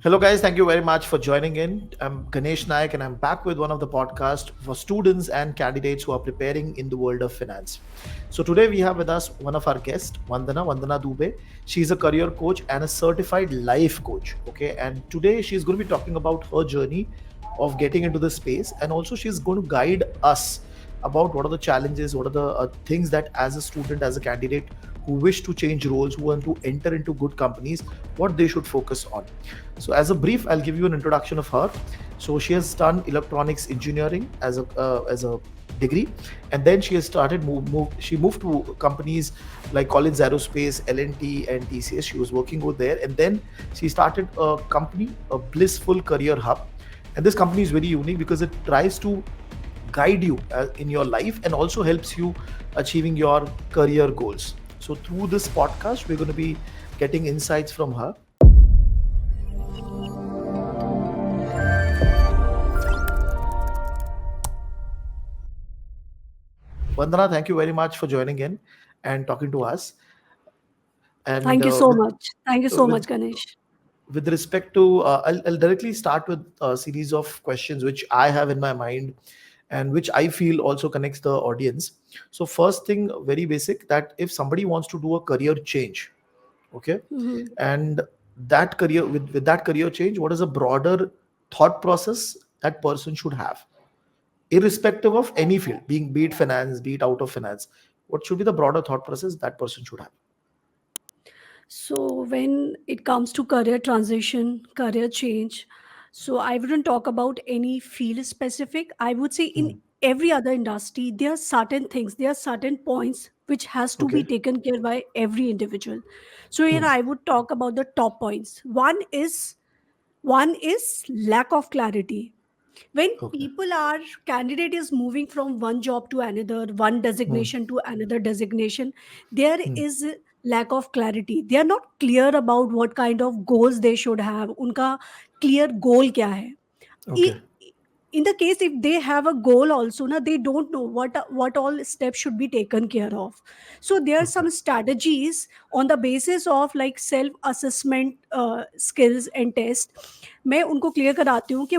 Hello, guys. Thank you very much for joining in. I'm Ganesh Nayak, and I'm back with one of the podcasts for students and candidates who are preparing in the world of finance. So today we have with us one of our guests, Vandana Dubey. She's a career coach and a certified life coach. Okay, and today she's going to be talking about her journey of getting into the space, and also she's going to guide us about what are the challenges, what are the things that as a student, as a candidate who wish to change roles, who want to enter into good companies, what they should focus on. So, as a brief, I'll give you an introduction of her. So, she has done electronics engineering as a degree, and then she has started she moved to companies like Collins Aerospace, L&T, and TCS. She was working over there, and then she started a company, a Blissful Career Hub. And this company is very unique because it tries to guide you in your life and also helps you achieving your career goals. So through this podcast, we're going to be getting insights from her. Vandana, thank you very much for joining in and talking to us. And Thank you so much. Thank you so with much, Ganesh. with respect to, I'll directly start with a series of questions which I have in my mind and which I feel also connects the audience. So first thing, very basic, that if somebody wants to do a career change, okay, Mhm. and that career with that career change, what is a broader thought process that person should have, irrespective of any field, being be it finance, be it out of finance, what should be the broader thought process that person should have? So, when it comes to career transition, career change, so I wouldn't talk about any field specific. I would say in Hmm. every other industry, there are certain things, there are certain points which has to be Okay. taken care by every individual. So here Hmm. I would talk about the top points. One is lack of clarity. When Okay. people are candidate is moving from one job to another, one Hmm. designation to another designation, there Hmm. is lack of clarity. They are not clear about what kind of goals they should have. Unka clear goal kya hai. Okay. In the case if they have a goal also na, they don't know what all steps should be taken care of. So there are Okay. some strategies on the basis of like self assessment skills and test. मैं उनको clear कराती हूँ कि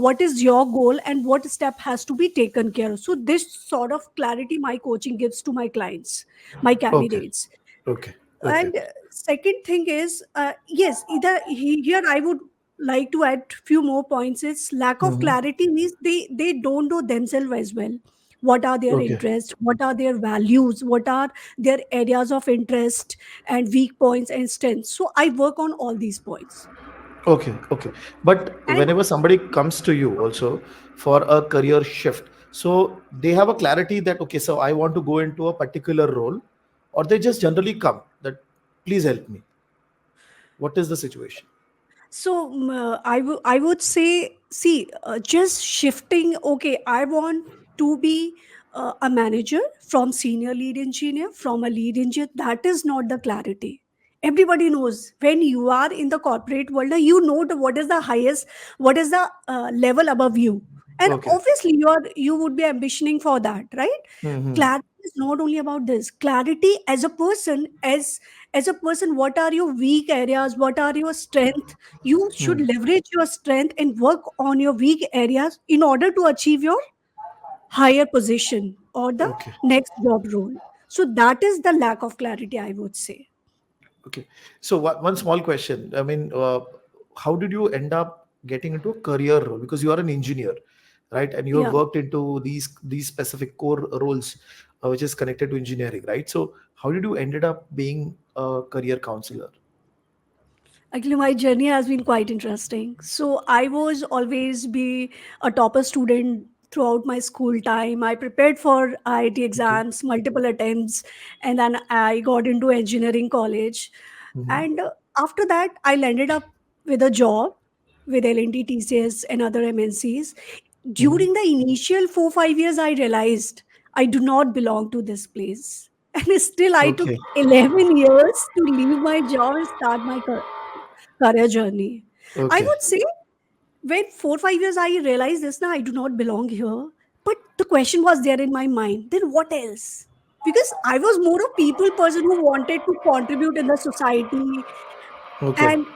what is your goal and what step has to be taken care of. So this sort of clarity my coaching gives to my clients, my Okay. candidates. Okay. Okay. And second thing is, yes, here I would like to add few more points. It's lack of Hmm. clarity means they don't know themselves as well. What are their Okay. interests, what are their values, what are their areas of interest and weak points and strengths. So I work on all these points. Okay. Okay. But And whenever somebody comes to you also for a career shift, so they have a clarity that, okay, so I want to go into a particular role, or they just generally come that, please help me. What is the situation? so I would say, see, just shifting. Okay, I want to be a manager from senior lead engineer, from a lead engineer. That is not the clarity. Everybody knows when you are in the corporate world, you know what is the highest, what is the level above you, and Okay. obviously you would be ambitioning for that, right? Hmm. Clarity is not only about this. Clarity as a person, as a person, what are your weak areas, what are your strengths. You should Hmm. leverage your strength and work on your weak areas in order to achieve your higher position or the Okay. next job role. So that is the lack of clarity, I would say. Okay. So one small question. I mean, how did you end up getting into a career role? Because you are an engineer, right? And you have Yeah. worked into these specific core roles, which is connected to engineering, right? So how did you ended up being a career counselor? Actually, my journey has been quite interesting. So I was always be a topper student throughout my school time. I prepared for IIT Okay. exams, multiple attempts, and then I got into engineering college. Hmm. And after that, I landed up with a job with L&T, TCS, and other MNCs. Hmm. During the initial 4 5 years, I realized I do not belong to this place. And still, I took Okay. 11 years to leave my job and start my career journey. I Okay. would say when 4 5 years I realized this now I do not belong here. But the question was there in my mind. Then what else? Because I was more a people person who wanted to contribute in the society. Okay. And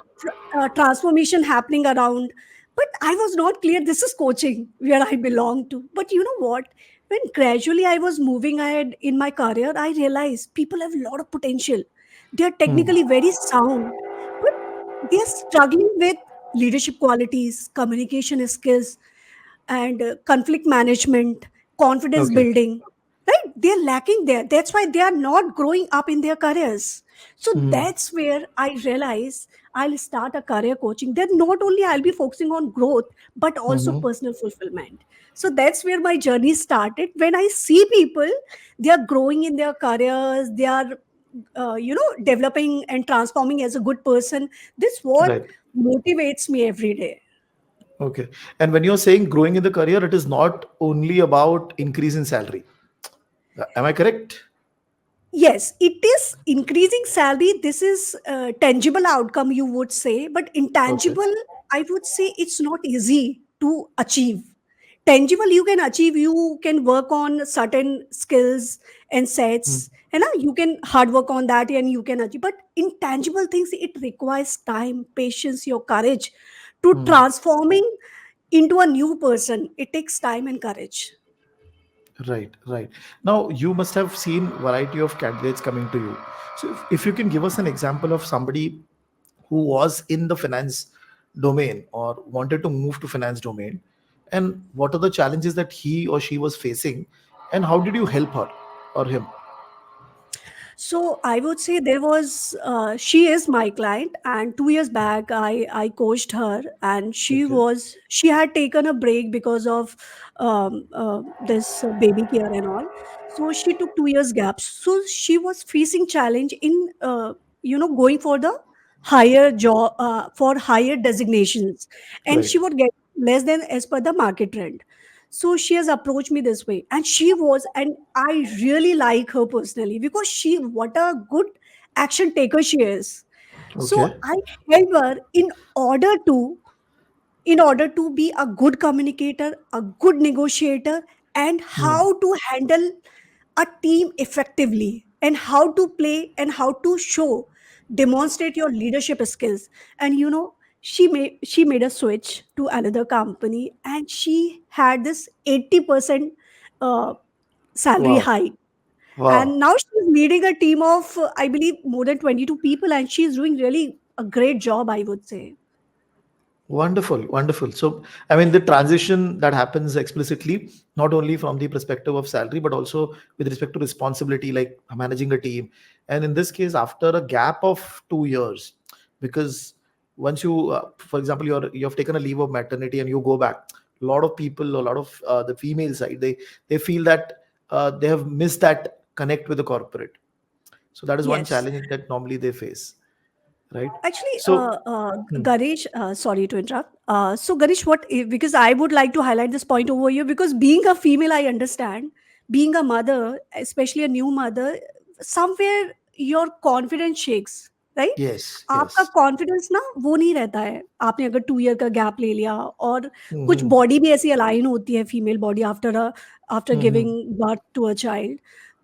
transformation happening around. But I was not clear this is coaching where I belong to. But you know what? When gradually I was moving ahead in my career, I realized people have a lot of potential. They are Hmm. technically very sound, but they are struggling with leadership qualities, communication skills, and conflict management, confidence Okay. building, right? They're lacking there. That's why they are not growing up in their careers. So Hmm. that's where I realize I'll start a career coaching. Then not only I'll be focusing on growth, but also Hmm. personal fulfillment. So that's where my journey started. When I see people, they are growing in their careers, they are developing and transforming as a good person. This what Right. motivates me every day. Okay. And when you're saying growing in the career, it is not only about increase in salary. Am I correct? Yes, it is increasing salary. This is a tangible outcome, you would say, but Okay. intangible, I would say it's not easy to achieve. Tangible, you can achieve, you can work on certain skills and Hmm. sets, and you can hard work on that and you can achieve. But intangible things, it requires time, patience, your courage to Hmm. transforming into a new person. It takes time and courage. Right, right. Now you must have seen variety of candidates coming to you. So if you can give us an example of somebody who was in the finance domain or wanted to move to finance domain, and what are the challenges that he or she was facing, and how did you help her or him? So I would say there was she is my client, and 2 years back I coached her, and Okay. she had taken a break because of this baby care and all. So she took 2 years gaps. So she was facing challenge in going for the higher job for higher designations, and Right. she would get less than as per the market trend. So she has approached me this way, and I really like her personally because she what a good action taker she is. So Okay. I help her in order to be a good communicator, a good negotiator, and Hmm. how to handle a team effectively, and how to play and how to show demonstrate your leadership skills. And she made a switch to another company, and she had this 80% uh, salary Wow. hike, and Wow. now she's leading a team of I believe more than 22 people, and she's doing really a great job, I would say. Wonderful, wonderful. So, I mean, the transition that happens explicitly, not only from the perspective of salary, but also with respect to responsibility, like managing a team. And in this case, after a gap of 2 years, because once you, for example, you've taken a leave of maternity and you go back, a lot of people, a lot of the female side, they feel that they have missed that connect with the corporate. So that is one Yes. challenge that normally they face, right? Actually, So, hmm, Ganesh, sorry to interrupt. So, Ganesh, because I would like to highlight this point over here, because being a female, I understand, being a mother, especially a new mother, somewhere your confidence shakes, right? yes, आपका yes. Confidence ना वो नहीं रहता है आपने अगर 2 year का gap ले लिया और कुछ Hmm. बॉडी भी ऐसी अलाइन होती है female body after Hmm. Giving birth to a child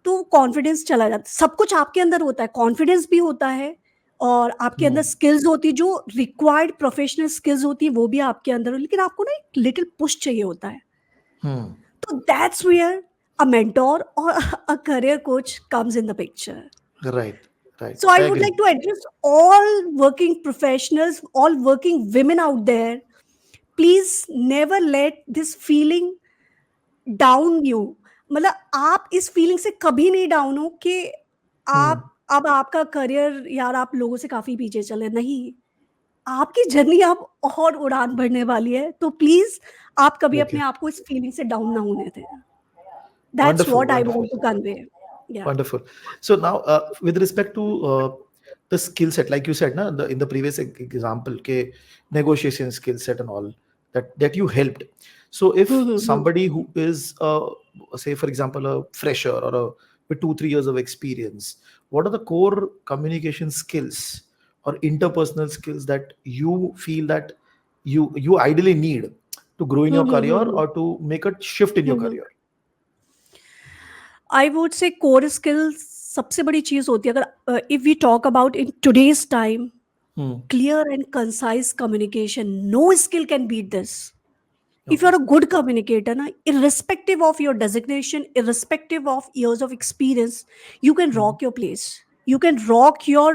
तो कॉन्फिडेंस चला जाता है सब कुछ आपके अंदर होता है कॉन्फिडेंस भी होता है और आपके अंदर Hmm. स्किल्स होती है जो रिक्वायर्ड प्रोफेशनल स्किल्स होती है वो भी आपके अंदर हो लेकिन आपको ना एक लिटिल पुश चाहिए होता है Hmm. तो दैट्स वेयर अ मेंटोर और a career coach comes in the picture Right, right. so I I would agree. like to address all working professionals all working women out there please never let this feeling down you मतलब आप इस feeling से कभी नहीं down हो कि Hmm. आप अब आपका करियर यार आप लोगों से काफ़ी पीछे चले, नहीं। आपकी जर्नी अब और उड़ान भरने वाली है, तो प्लीज़ आप कभी अपने Okay. आप को इस फीलिंग से डाउन ना होने दें। That's Wonderful, what I wonderful, want to convey. Yeah. wonderful. So now, with respect to the skill set, like you said, na, in the previous example, ke negotiation skill set and all that you helped. So hmm, if hmm, hmm. somebody who is, say, for example, a fresher or with 2 3 years of experience, what are the core communication skills or interpersonal skills that you feel that you ideally need to grow in हुँ, your हुँ, career हुँ, हुँ। or to make a shift in हुँ, your हुँ। career? I would say core skills सबसे बड़ी चीज़ होती है अगर if we talk about in today's time Hmm. Clear and concise communication. No skill can beat this. If Okay. you're a good communicator, na, irrespective of your designation, irrespective of years of experience, you can Hmm. rock your place. You can rock your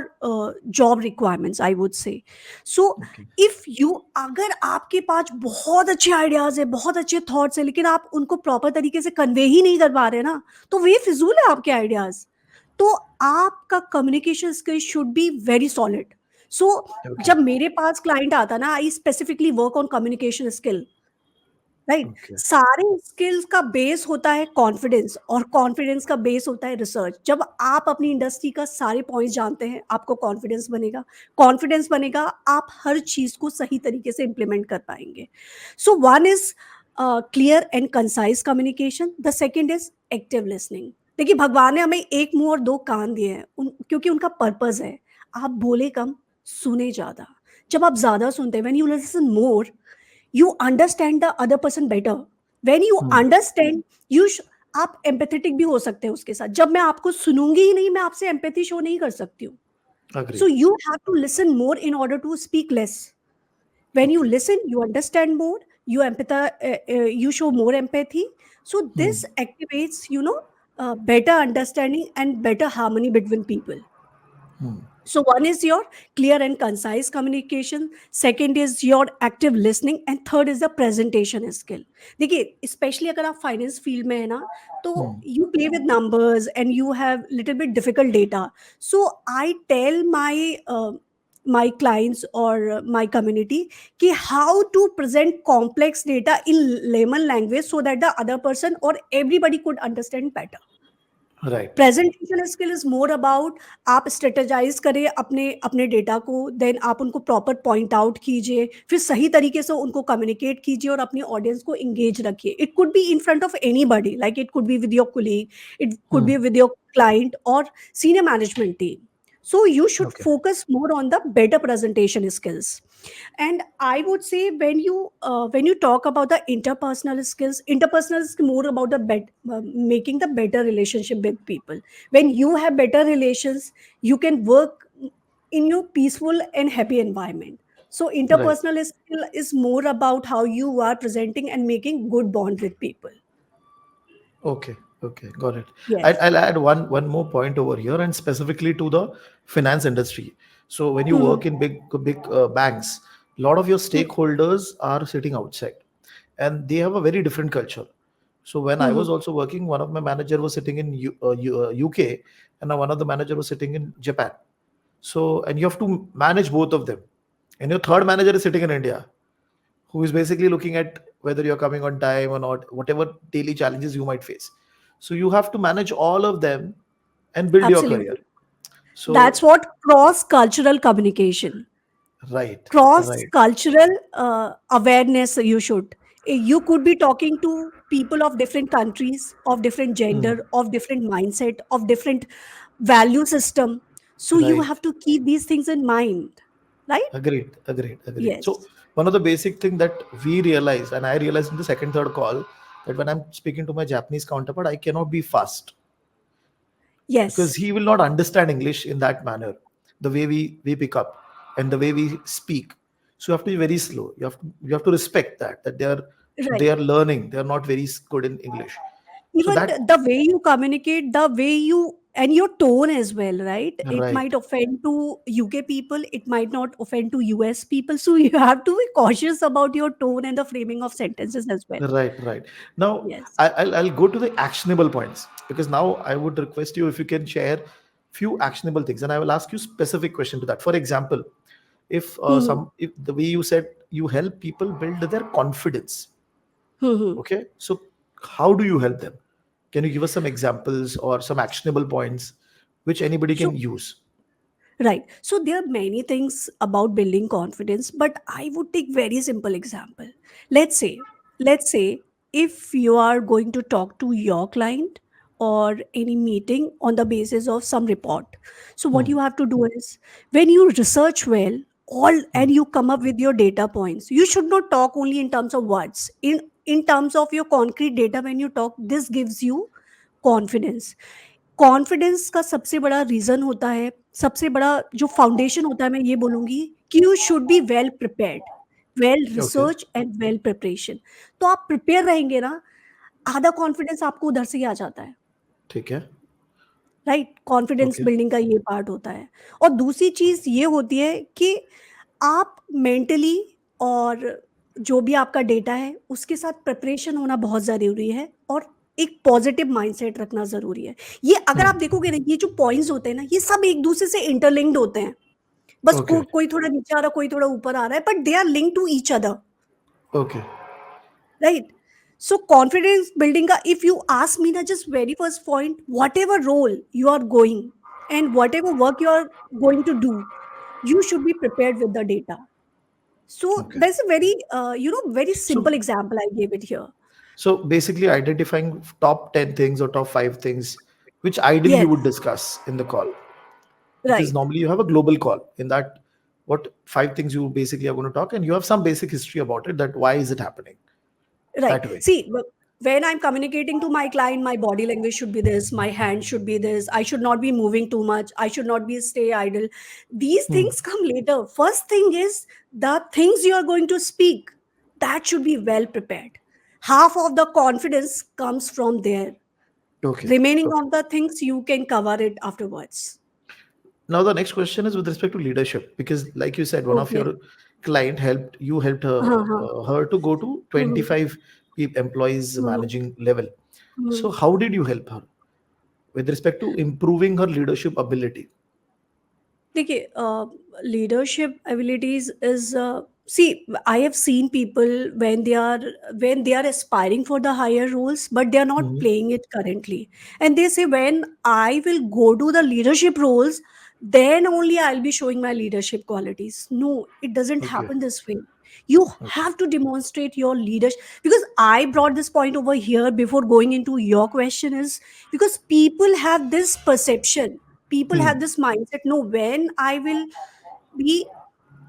job requirements, I would say. So Okay. if you, अगर आपके पास बहुत अच्छे ideas है, बहुत अच्छे thoughts है, लेकिन आप उनको प्रॉपर तरीके से कन्वे ही नहीं कर पा रहे ना, तो वे फिजूल है आपके आइडियाज. तो आपका communication skill should be very solid. So Okay. जब मेरे पास क्लाइंट आता ना, I specifically work on communication skill. Right. Okay. सारे स्किल्स का बेस होता है कॉन्फिडेंस, और कॉन्फिडेंस का बेस होता है रिसर्च. जब आप अपनी इंडस्ट्री का सारे पॉइंट्स जानते हैं, आपको कॉन्फिडेंस बनेगा. कॉन्फिडेंस बनेगा, आप हर चीज को सही तरीके से इंप्लीमेंट कर पाएंगे. So one is clear and concise communication. The second is active listening. देखिए, भगवान ने हमें एक मुंह और दो कान दिए हैं, क्योंकि उनका पर्पज है. आप बोले कम, सुने ज्यादा. जब आप ज्यादा सुनते हैं, when you listen more, you understand the other person better. When you Hmm. understand, you आप एम्पैथेटिक भी हो सकते हैं उसके साथ. जब मैं आपको सुनूंगी ही नहीं, मैं आपसे एम्पैथी शो नहीं कर सकती हूँ. So Agreed. You have to listen more in order to speak less. When you Okay. listen, you understand more, you you show more empathy. So Hmm. this activates, better understanding and better harmony between people. Hmm. So one is your clear and concise communication, second is your active listening, and third is the presentation skill. देखिए, specially अगर आप finance field में है ना, तो Hmm. You play with numbers and you have little bit difficult data. So I tell my clients or my community ki how to present complex data in layman language so that the other person or everybody could understand better. Right. Presentation skill is more about, आप strategise करें अपने अपने data को, then आप उनको proper point out कीजिए, फिर सही तरीके से उनको कम्युनिकेट कीजिए और अपनी ऑडियंस को एंगेज रखिए. It could be in front of any buddy, like it could be with your colleague, it could Hmm. Be with your client or senior management team. So you should Okay. focus more on the better presentation skills. And I would say, when you talk about the interpersonal is more about the making the better relationship with people. When you have better relations, you can work in your peaceful and happy environment. So Right. interpersonal skill is more about how you are presenting and making good bond with people. Okay, okay, got it. I'll, Yes. I'll add one more point over here, and specifically to the finance industry. So when you Hmm. work in big banks, a lot of your Hmm. stakeholders are sitting outside, and they have a very different culture. So when I Hmm. was also working, one of my manager was sitting in UK, and one of the manager was sitting in Japan. So and you have to manage both of them, and your third manager is sitting in India, who is basically looking at whether you're coming on time or not, whatever daily challenges you might face. So you have to manage all of them and build your career. Absolutely. That's So, what cross cultural communication, right, cross right. cultural awareness. You could be talking to people of different countries, of different Hmm. gender, of different mindset, of different value system. So you Right. have to keep these things in mind, right? Agreed, agreed, agreed. So Yes. one of the basic thing that we realized, and I realized in the second, third call, that when I'm speaking to my Japanese counterpart, I cannot be fast because Yes. he will not understand English in that manner, the way we pick up and the way we speak. So you have to be very slow. You have to respect that they Right. are learning. They are not very good in English. So Even that the way you communicate, the way you, and your tone as well, right? It right, might offend to UK people, it might not offend to US people. So you have to be cautious about your tone and the framing of sentences as well. right. Now Yes. I'll go to the actionable points because now I would request you if you can share few actionable things, and I will ask you specific question to that. For example, Hmm. if the way you said you help people build their confidence. Hmm. Okay, so how do you help them? Can you give us some examples or some actionable points which anybody So can use? right. So there are many things about building confidence, but I would take very simple example. Let's say, let's say if you are going to talk to your client or any meeting on the basis of some report. So what Hmm, you have to do is, when you research well all hmm, and you come up with your data points, you should not talk only in terms of words. In terms of your concrete data, when you talk, this gives you confidence. Confidence का सबसे बड़ा reason होता है सबसे बड़ा जो foundation होता है, मैं ये बोलूँगी कि you should be well prepared, well okay, research and well preparation. तो आप प्रिपेयर रहेंगे ना, आधा कॉन्फिडेंस आपको उधर से ही आ जाता है, ठीक है, राइट? कॉन्फिडेंस ओके, बिल्डिंग का ये पार्ट होता है। और दूसरी चीज़ ये होती है कि आप मेंटली और जो भी आपका डेटा है, उसके साथ प्रिपरेशन होना बहुत ज़रूरी है, और एक पॉजिटिव माइंडसेट रखना ज़रूरी है। ये अगर आप हुँ, देखोगे ना, ये जो पॉइंट्स होते हैं ना, ये सब एक-दूसरे से इंटरलिंक्ड होते हैं। बस ओके, कोई थोड़ा नीचे आ रहा है, कोई थोड़ा ऊपर आ रहा है, but they are linked to each other, okay, right? So confidence building का, इफ यू आस्क मी ना, just very first point, whatever role you are going and whatever work you are going to do, you should be prepared with the data. So okay. there's a very very So simple example I gave it here. so basically identifying top 10 things or top 5 things which ideally you Yes, would discuss in the call, because right, normally you have a global call. In that, what 5 things you basically are going to talk, and you have some basic history about it, that why is it happening right. that way. See, when I'm communicating to my client, my body language should be this, my hand should be this, I should not be moving too much, I should not be stay idle. These Hmm. things come later. First thing is the things you are going to speak, that should be well prepared. Half of the confidence comes from there. Okay, Remaining okay. of the things you can cover it afterwards. Now the next question is with respect to leadership, because like you said, one of Okay. your client helped हाँ, हाँ। her to go to hmm, hmm, 25 employees hmm, managing level. Hmm. So how did you help her with respect to improving her leadership ability? देखिए, leadership abilities is, see, I have seen people when they are aspiring for the higher roles, but they are not Mhm. playing it currently, and they say, when I will go to the leadership roles, then only I'll be showing my leadership qualities. No, it doesn't Okay, happen this way. You okay. have to demonstrate your leadership, because I brought this point over here before going into your question, is because people have this perception, people Hmm. have this mindset, no, when I will be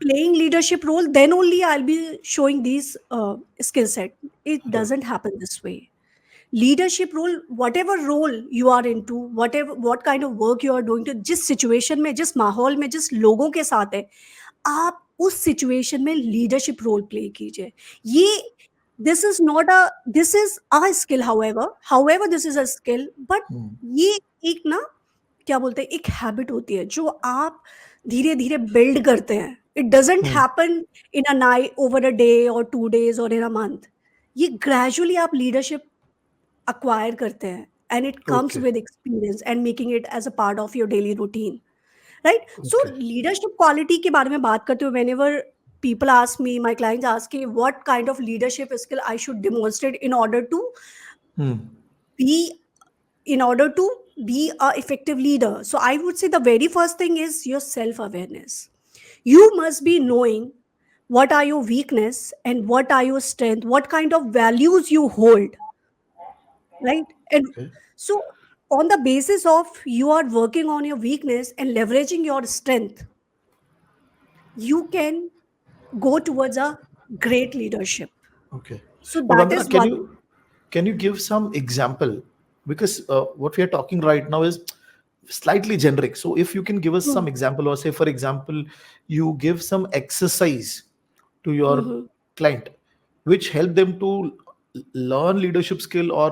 playing leadership role, then only I'll be showing these skill set. It Right. doesn't happen this way. Leadership role, whatever role you are into, whatever what kind of work you are doing, to जिस situation में, जिस माहौल में, जिस लोगों के साथ है, आप उस सिचुएशन में लीडरशिप रोल प्ले कीजिए। ये, this is a skill, however this is a skill, but Hmm. ये एक ना, क्या बोलते हैं, एक हैबिट होती है जो आप धीरे धीरे बिल्ड करते हैं। It doesn't Hmm. Happen in a night, over a day और 2 days और इन अ मंथ। ये ग्रेजुअली आप लीडरशिप acquire करते हैं, and it comes Okay. with experience and making it as a part of your daily routine, right? So Okay. leadership quality के बारे में बात करते हुए, whenever people ask me, my clients ask me, what kind of leadership skill I should demonstrate Hmm. be in order to be a effective leader, so I would say the very first thing is your self awareness. You must be knowing what are your weakness and what are your strength, what kind of values you hold, right? And Okay. so on the basis of you are working on your weakness and leveraging your strength, you can go towards a great leadership. Okay. So But that Vandana, is one. can you give some example, because what we are talking right now is slightly generic. So if you can give us some Mhm, example, or say for example, you give some exercise to your mhm. client, which help them to learn leadership skill or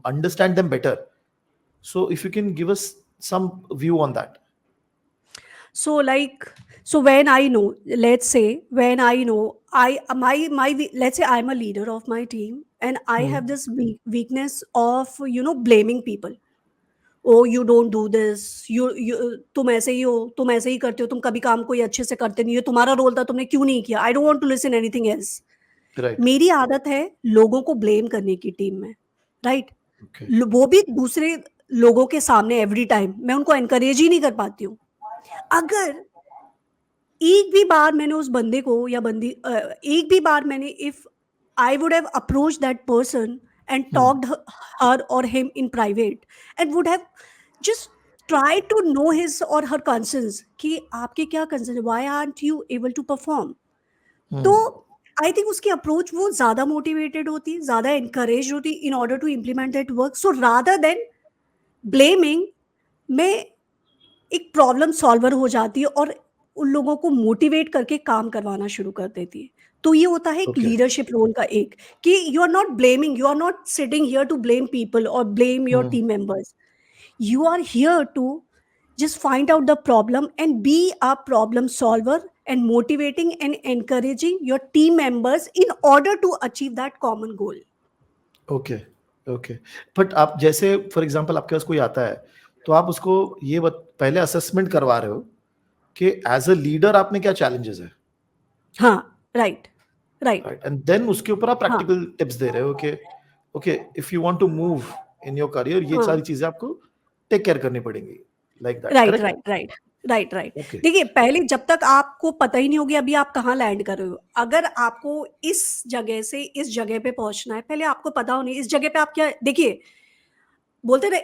understand them better. So if you can give us some view on that. So like, so when I know, let's say when I know, let's say I'm a leader of my team, and I Hmm. have this weakness of blaming people. Oh you don't do this, you तुम ऐसे ही हो, तुम ऐसे ही करते हो, तुम कभी काम कोई अच्छे से करते नहीं हो, तुम्हारा रोल था, तुमने क्यों नहीं किया, I don't want to listen anything else. Right. मेरी आदत है लोगों को ब्लेम करने की टीम में, राइट? Okay. वो भी दूसरे लोगों के सामने एवरी टाइम मैं उनको एनकरेज ही नहीं कर पाती हूँ। अगर एक भी बार मैंने उस बंदे को या एक भी बार मैंने, if I would have approach that person and Hmm. Talked her और him in private and would have just try to know his और हर कंसर्न्स, कि आपके क्या कंसर्न है, why aren't you able to perform. तो Hmm. I think उसकी approach वो ज्यादा मोटिवेटेड होती, ज्यादा एनकरेज होती in order to implement that work, so rather than blaming, मैं एक प्रॉब्लम सॉल्वर हो जाती है और उन लोगों को मोटिवेट करके काम करवाना शुरू कर देती है। तो ये होता है एक ओके। लीडरशिप रोल का एक, कि you are not blaming, you are not sitting here to blame people और blame your hmm. Team members. You are here to just find out the problem and be a problem solver and motivating and encouraging your team members in order to achieve that common goal. Okay. Okay. But आप जैसे for example आपके पास कोई आता है, तो आप उसको ये पहले असेसमेंट करवा रहे हो कि एज अ लीडर आपने क्या चैलेंजेस है, हाँ, right, right, right, and then उसके ऊपर आप हाँ, प्रैक्टिकल टिप्स दे रहे हो कि okay if you want to move in your career ये हाँ, सारी चीजें आपको टेक केयर करनी पड़ेंगी, like that, right, correct? Right, right, right, right. Okay. देखिए, पहले जब तक आपको पता ही नहीं होगी अभी आप कहाँ लैंड कर रहे हो। अगर आपको इस जगह से इस जगह पे पहुँचना है, पहले आपको पता होनी इस जगह पे आप क्या देखिए, बोलते ना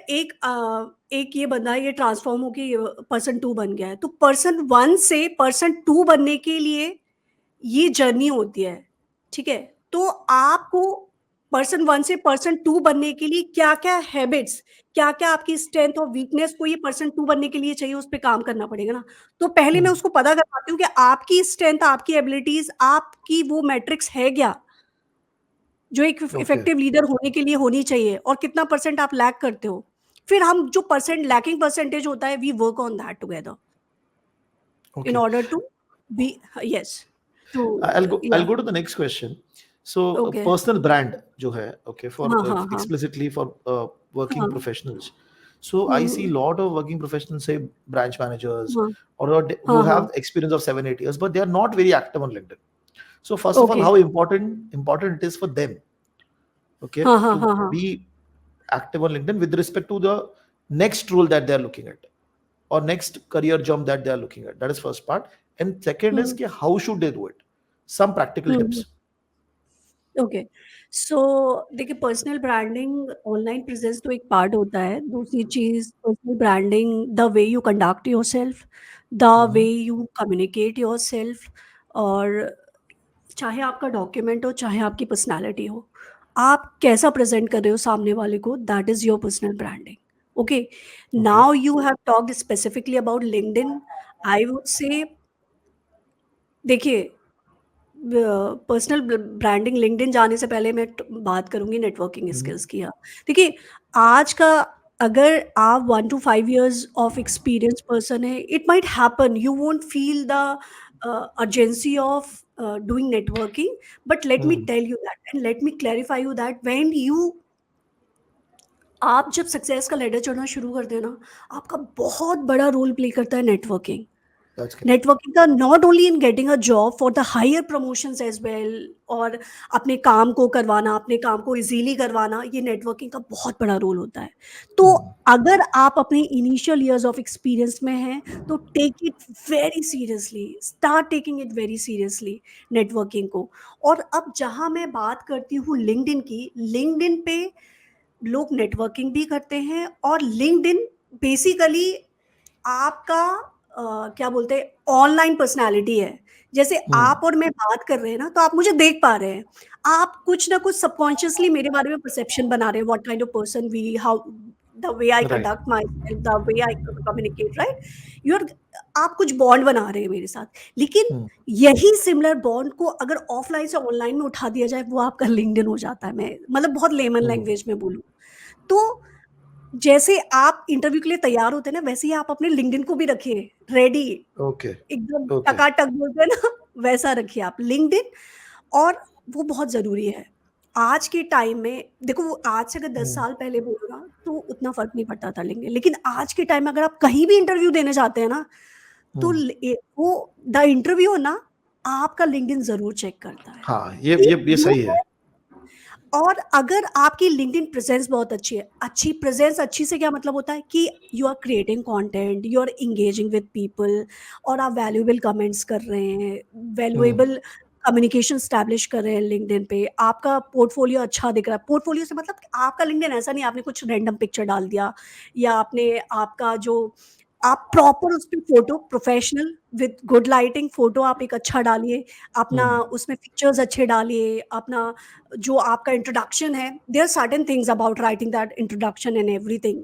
एक ये बंदा ये ट्रांसफॉर्म होके पर्सन 2 बन गया है, तो पर्सन 1 से पर्सन 2 बनने के लिए ये जर्नी होती है, ठीक है? तो आपको पर्सन 1 से पर्सन 2 बनने के लिए क्या-क्या हैबिट्स, क्या-क्या आपकी स्ट्रेंथ और वीकनेस को ये पर्सन 2 बनने के लिए चाहिए, उस पे काम करना पड़ेगा ना। तो पहले मैं हम्म। उसको पता करवाती हूँ कि आपकी स्ट्रेंथ, आपकी एबिलिटीज़, आपकी वो मैट्रिक्स है क्या? जो एक ओके। इफेक्टिव लीडर होने के लिए होनी चाहिए और कितना परसेंट आप लैक करते हो। फिर हम जो लैकिंग परसेंटेज होता है we work on that together in okay. Order to be yes to I'll yeah go to the next question. So okay personal brand जो है, okay, for हाँ, हाँ, हाँ, explicitly for working हाँ, professionals. So I see hmm, lot of working professionals, say branch managers हाँ, or who हाँ, हाँ, have experience of 7 8 years, but they are not very active on LinkedIn. So first of all, okay how important it is for them, okay, हाँ, हाँ, to हाँ, हाँ, be active on LinkedIn with respect to the next role that they are looking at or next career jump that they are looking at. That is first part. And second is हुँ, कि how should they do it? Some practical hmm, tips. Hmm, okay. So देखिए, personal branding online presence तो एक part होता है। दूसरी चीज़ personal branding the way you conduct yourself, the way Mhm. You communicate yourself, और चाहे आपका डॉक्यूमेंट हो, चाहे आपकी पर्सनैलिटी हो, आप कैसा प्रेज़ेंट कर रहे हो सामने वाले को, that is your personal branding, okay? Okay. Now you have talked specifically about LinkedIn, I would से देखिए, पर्सनल ब्रांडिंग लिंक्डइन जाने से पहले मैं बात करूंगी नेटवर्किंग Mhm. स्किल्स की। देखिए, आज का अगर आप 1 to 5 years of experience person है, it might happen you won't feel the urgency of doing networking, but let me Mhm. Tell you that and let me clarify you that when you आप जब success का ladder चढ़ना शुरू करते हैं ना, आपका बहुत बड़ा रोल प्ले करता है नेटवर्किंग। That's correct. नेटवर्किंग का not only in getting a job for the higher promotions as well, और अपने काम को करवाना, अपने काम को इजीली करवाना, ये नेटवर्किंग का बहुत बड़ा रोल होता है। तो Mhm. अगर आप अपने इनिशियल ईयर्स ऑफ एक्सपीरियंस में हैं, तो take it very seriously, start taking it very seriously networking को। और अब जहां मैं बात करती हूँ लिंक्डइन की, लिंक्डइन पे लोग नेटवर्किंग भी करते हैं, और लिंक्डइन बेसिकली आपका क्या बोलते हैं, ऑनलाइन पर्सनैलिटी है। जैसे Mhm. आप और मैं बात कर रहे हैं ना, तो आप मुझे देख पा रहे हैं। आप कुछ ना कुछ सबकॉन्शियसली मेरे बारे में परसेप्शन बना रहे हैं, what kind of person we how the way I Right. Conduct myself, the way I communicate, right? You are आप कुछ बॉन्ड बना रहे हैं मेरे साथ। लेकिन Mhm. यही सिमिलर बॉन्ड को अगर ऑफलाइन से ऑनलाइन में उठा दिया जाए, वो आपका लिंक्डइन हो जाता है। मैं मतलब बहुत लेमन Mhm. लैंग्वेज में बोलूँ तो, जैसे आप इंटरव्यू के लिए तैयार होते हैं ना, वैसे ही आप अपने लिंक्डइन को भी रखिए रेडी, Okay. एकदम Okay. टकाटक बोलते हैं ना वैसा रखिए आप लिंक्डइन। और वो बहुत ज़रूरी है। आज के टाइम में देखो, वो आज से अगर 10 Mhm. साल पहले बोलो ना, तो उतना फ़र्क नहीं पड़ता था लिंक्डइन। लेकिन आज के टाइम में अगर आप कहीं भी इंटरव्यू देने जाते हैं ना, तो Mhm. वो द इंटरव्यू ना आपका लिंक्डइन ज़रूर चेक करता है हाँ, ये कि ये ये ये सही है। और अगर आपकी लिंक्डइन प्रेजेंस बहुत अच्छी है, अच्छी प्रेजेंस अच्छी से क्या मतलब होता है कि you are creating content, you are engaging with people, और आप वैल्यूएबल कमेंट्स कर रहे हैं, Mhm. वैल्यूएबल कम्युनिकेशन स्टैब्लिश कर रहे हैं लिंक्डइन पे, आपका पोर्टफोलियो अच्छा दिख रहा है। पोर्टफोलियो से मतलब कि आपका लिंक्डइन ऐसा नहीं आपने कुछ रैंडम पिक्चर डाल दिया, या आपने आपका जो आप प्रॉपर उस पे photo professional with good lighting photo आप एक अच्छा डालिए, अपना उसमें पिक्चर्स अच्छे डालिए, अपना जो आपका इंट्रोडक्शन है, there are certain things about writing that introduction and everything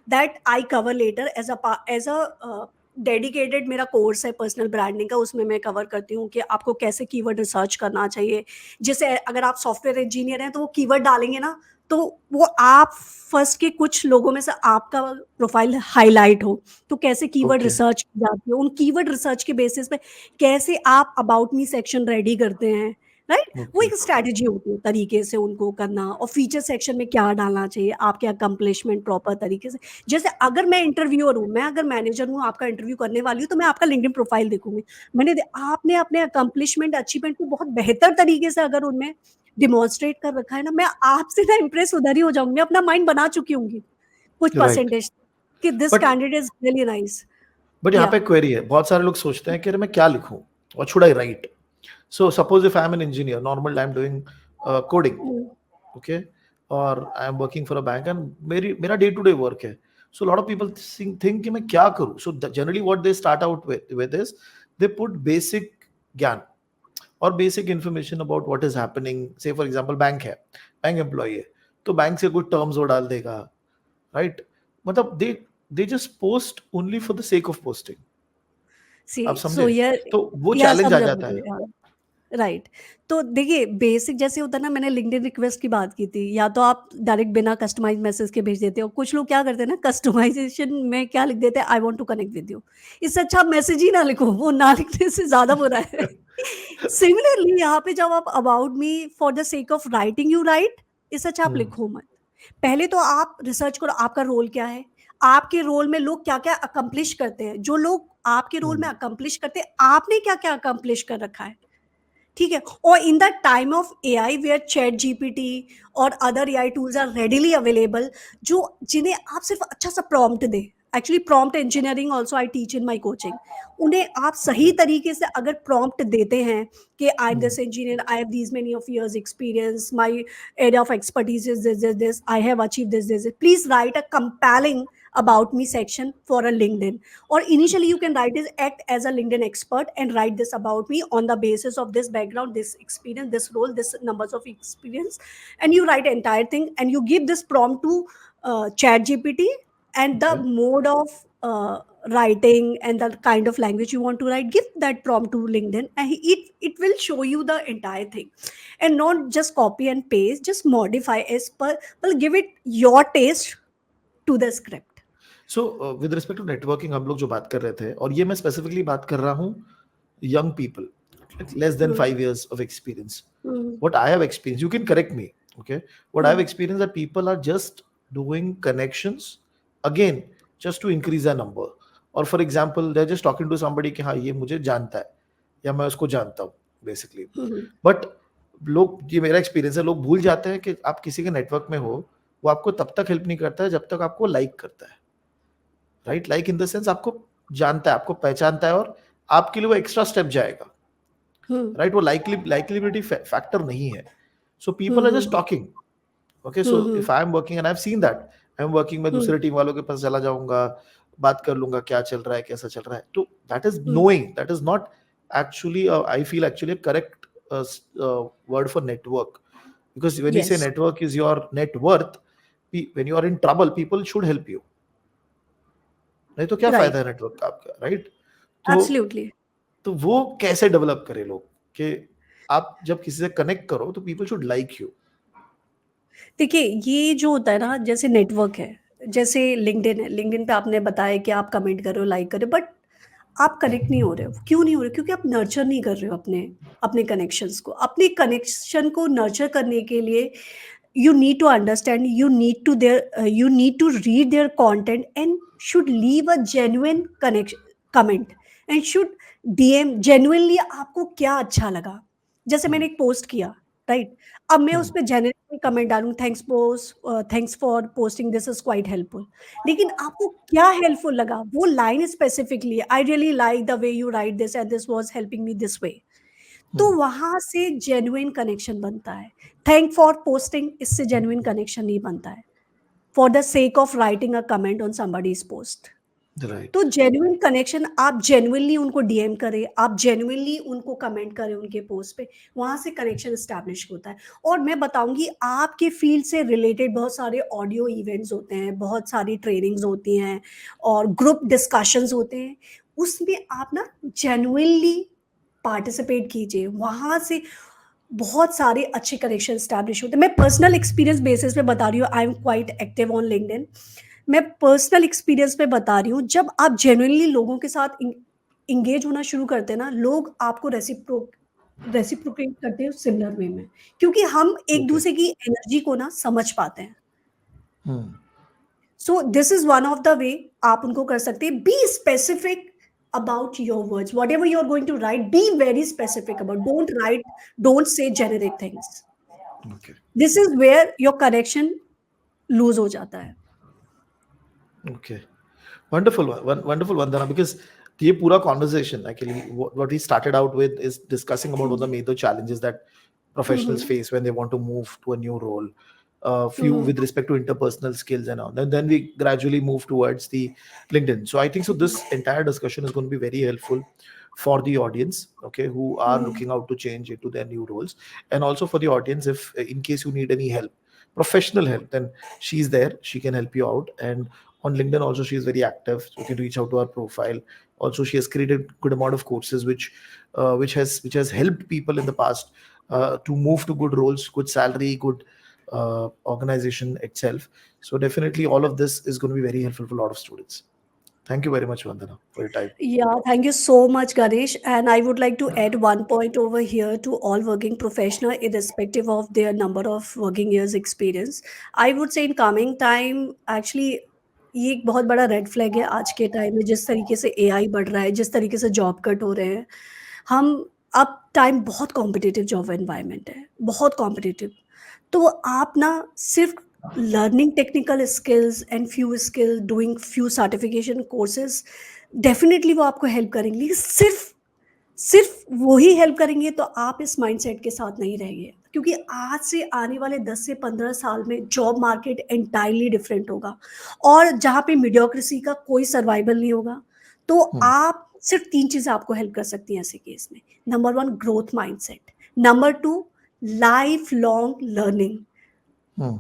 that I cover letter as a dedicated मेरा कोर्स है पर्सनल ब्रांडिंग का, उसमें मैं कवर करती हूँ कि आपको कैसे कीवर्ड रिसर्च करना चाहिए। जैसे अगर आप सॉफ्टवेयर इंजीनियर हैं तो वो कीवर्ड डालेंगे ना, तो वो आप फर्स्ट के कुछ लोगों में से आपका प्रोफाइल हाईलाइट हो, तो कैसे कीवर्ड ओके रिसर्च की जाती है, उन कीवर्ड रिसर्च के बेसिस पे कैसे आप अबाउट मी सेक्शन रेडी करते हैं, राइट? वो ओके एक स्ट्रैटेजी होती है तरीके से उनको करना, और फीचर सेक्शन में क्या डालना चाहिए, आपके अकम्पलिशमेंट प्रॉपर तरीके से। जैसे अगर मैं इंटरव्यूअर हूँ, मैं अगर मैनेजर हूँ, आपका इंटरव्यू करने वाली हूँ, तो मैं आपका लिंक्डइन प्रोफाइल देखूंगी। आपने अपने अकम्पलिशमेंट अचीवमेंट को बहुत बेहतर तरीके से अगर उनमें डिमॉन्स्ट्रेट कर रखा है ना, मैं आपसे ना इम्प्रेस उधर ही हो जाऊंगी, मैं अपना माइंड बना चुकी होंगी कुछ राइट परसेंटेज कि this but candidate is really nice. But यहाँ या पे क्वेरी है, बहुत सारे लोग सोचते हैं कि अरे मैं क्या लिखूं, what should I right. So suppose if I am an engineer, normal I'm doing coding, okay, or I am working for a bank and मेरा day to day work है. So a lot of people think कि मैं क्या करूँ. So generally what they start out with is they put basic ज्ञान और basic information about what is happening. Say for example bank है, bank employ है, तो बैंक से कुछ टर्म्स वो डाल देगा, राइट? मतलब they just post only for the sake of posting. सी आप सो समझे? ये तो वो या चैलेंज आ समझा जाता है. मुझे, राइट। तो देखिए बेसिक जैसे होता है ना, मैंने लिंक्डइन रिक्वेस्ट की बात की थी, या तो आप डायरेक्ट बिना कस्टमाइज मैसेज के भेज देते हो, कुछ लोग क्या करते हैं ना कस्टमाइजेशन में क्या लिख देते हैं, I want to connect with you. इससे अच्छा आप मैसेज ही ना लिखो, वो ना लिखने से ज्यादा बुरा है। सिमिलरली यहाँ पे जब आप about me for the sake of writing you right, इससे अच्छा आप लिखो मत। पहले तो आप रिसर्च करो आपका रोल क्या है, आपके रोल में लोग क्या क्या अकम्प्लिश करते हैं, जो लोग आपके रोल में अकम्प्लिश करते हैं आपने क्या क्या अकम्प्लिश कर रखा है, ठीक है? और in the time of AI where ChatGPT और other AI tools are readily available, जो जिन्हें आप सिर्फ अच्छा सा प्रॉम्प्ट दे, actually prompt engineering also I teach in my coaching, उन्हें आप सही तरीके से अगर प्रॉम्प्ट देते हैं कि I am this engineer, I have these many of years experience, my area of expertise is this, I have achieved this. Please write a compelling about me section for a LinkedIn. Or initially you can write this, act as a LinkedIn expert and write this about me on the basis of this background, this experience, this role, this numbers of experience, and you write entire thing and you give this prompt to chat gpt, and the Okay. mode of writing and the kind of language you want to write, give that prompt to LinkedIn and it will show you the entire thing, and not just copy and paste, just modify as per, well, give it your taste to the script. So with respect to networking हम लोग जो बात कर रहे थे, और ये मैं स्पेसिफिकली बात कर रहा हूँ young people, less than Hmm. 5 years of experience. Hmm. What I have experienced, you can correct me, okay? What I have Hmm. experienced that people are just doing connections again just to increase their number. और for example they're just talking to somebody कि हाँ ये मुझे जानता है या मैं उसको जानता हूँ बेसिकली. Hmm. बट लोग, ये मेरा एक्सपीरियंस है, लोग भूल जाते हैं कि आप किसी के नेटवर्क में हो, वो आपको तब तक हेल्प नहीं करता है जब तक आपको लाइक करता है, right? Like in the sense आपको जानता है, आपको पहचानता है और आपके लिए वो एक्स्ट्रा स्टेप जाएगा, Hmm. राइट? वो लाइकलिबिलिटी फैक्टर नहीं है. So people are just Hmm. Talking. Okay, so Hmm. If I am working and I have seen that, I am working, मैं Hmm. दूसरे टीम वालों के पास चला जाऊंगा, बात कर लूंगा क्या चल रहा है, कैसा चल रहा है. तो that is Hmm. Knowing, that is not actually, I feel actually correct word for network, because when you say Yes, network is your net worth, when you are in trouble people should help you. नहीं तो क्या right. फायदा है network का आपका, right? तो Absolutely. तो वो कैसे डेवलप करे लोग कि आप जब किसी से कनेक्ट करो तो पीपल शुड लाइक यू. देखिए ये जो होता है ना, जैसे नेटवर्क है, जैसे लिंक्डइन है, लिंक्डइन पे आपने बताया कि आप कमेंट कर रहे हो, लाइक कर रहे हो, बट आप कनेक्ट नहीं हो रहे हो, क्यों नहीं हो रहे हो? क्योंकि आप नर्चर नहीं कर रहे हो अपने अपने कनेक्शंस को, अपने कनेक्शन को नर्चर करने के लिए you need to understand, you need to read their content and should leave a genuine connection comment and should DM genuinely आपको क्या अच्छा लगा। जैसे मैंने एक पोस्ट किया, राइट? अब मैं उस पे जेन्युइनली कमेंट डालूँ, thanks for posting, this is quite helpful, लेकिन आपको क्या हेल्पफुल लगा वो line specifically, I really like the way you right this and this was helping me this way, तो वहां से जेन्युइन कनेक्शन बनता है। थैंक फॉर पोस्टिंग, इससे जेन्युइन कनेक्शन नहीं बनता है, for the sake of writing a comment on somebody's post. Right. तो जेन्युइन कनेक्शन, आप जेन्युइनली उनको डीएम करें, आप जेन्युइनली उनको कमेंट करें उनके पोस्ट पे, वहाँ से कनेक्शन एस्टैब्लिश होता है। और मैं बताऊँगी, आपके फ़ील्ड से रिलेटेड बहुत सारे ऑडियो इवेंट्स होते हैं, बहुत सारी ट्रेनिंग्स होती हैं और ग्रुप डिस्कशंस होते हैं। उसमें आप ना जेन्युइनली पार्टिसिपेट कीजिए, वहाँ से बहुत सारे अच्छे कनेक्शन एस्टैब्लिश होते हैं। मैं पर्सनल एक्सपीरियंस बेसिस पे बता रही हूँ, I am quite active on LinkedIn. मैं पर्सनल एक्सपीरियंस पे बता रही हूँ, जब आप जेन्युइनली लोगों के साथ एंगेज होना शुरू करते हैं ना, लोग आपको रेसिप्रोकेट करते हैं सिमिलर वे में, क्योंकि हम एक Okay. दूसरे की एनर्जी को ना समझ पाते हैं। Hmm. So this is one of the way आप उनको कर सकते हैं। Be specific about your words, whatever you are going to write, be very specific about, don't write, don't say generic things. Okay. This is where your connection loose हो जाता है। Okay. Wonderful, wonderful, Vandana. Because the pura conversation, actually, what we started out with is discussing about what the major challenges that professionals hmm, face when they want to move to a new role. Few hmm, with respect to interpersonal skills and all. Then we gradually move towards the LinkedIn. So I think so. Hmm, This entire discussion is going to be very helpful for the audience, okay, who are hmm, looking out to change into their new roles, and also for the audience, if in case you need any help, professional help, then she's there. She can help you out. And on LinkedIn also, she is very active. You can reach out to her profile. Also, she has created good amount of courses which has helped people in the past to move to good roles, good salary, good organization itself. So definitely all of this is going to be very helpful for a lot of students. Thank you very much, Vandana, for your time. Yeah, thank you so much, Ganesh. And I would like to add one point over here to all working professional, irrespective of their number of working years experience. I would say in coming time, actually, ये एक बहुत बड़ा red flag है आज के time में, जिस तरीके से एआई बढ़ रहा है, जिस तरीके से जॉब कट हो रहे हैं। हम अब टाइम बहुत कॉम्पिटिटिव जॉब एनवायरनमेंट है, बहुत कॉम्पिटिटिव। तो आप ना सिर्फ learning technical skills and few skill, doing few certification courses, definitely वो आपको हेल्प करेंगे, लेकिन सिर्फ सिर्फ वो ही हेल्प करेंगे तो आप इस माइंडसेट के साथ नहीं रहेंगे, क्योंकि आज से आने वाले 10 से 15 साल में जॉब मार्केट एंटायरली डिफरेंट होगा, और जहाँ पे मीडियोक्रेसी का कोई सर्वाइवल नहीं होगा। तो Hmm. आप सिर्फ 3 चीज़ें आपको हेल्प कर सकती हैं ऐसे केस में। Number 1 growth mindset, number 2 life long learning. Hmm.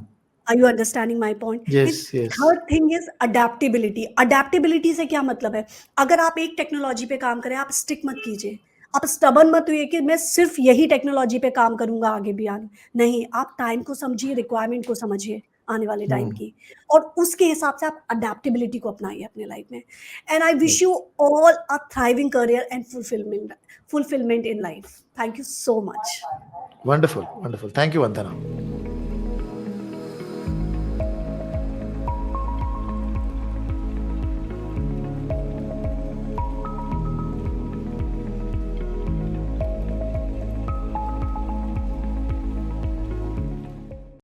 Are you understanding my point? And Yes, yes. Third thing is adaptability. Adaptability से क्या मतलब है? अगर आप एक टेक्नोलॉजी पे काम करें, आप स्टिक मत कीजिए, आप स्टबन मत हुई कि मैं सिर्फ यही टेक्नोलॉजी पे काम करूंगा आगे भी आगे। नहीं, आप टाइम को समझिए, रिक्वायरमेंट को समझिए आने वाले टाइम Hmm. की, और उसके हिसाब से आप अडेप्टेबिलिटी को अपनाइए अपने लाइफ में। And I Right. Wish you all a thriving career and fulfilment in life. Thank you so much. Wonderful, wonderful. Thank you, Vandana.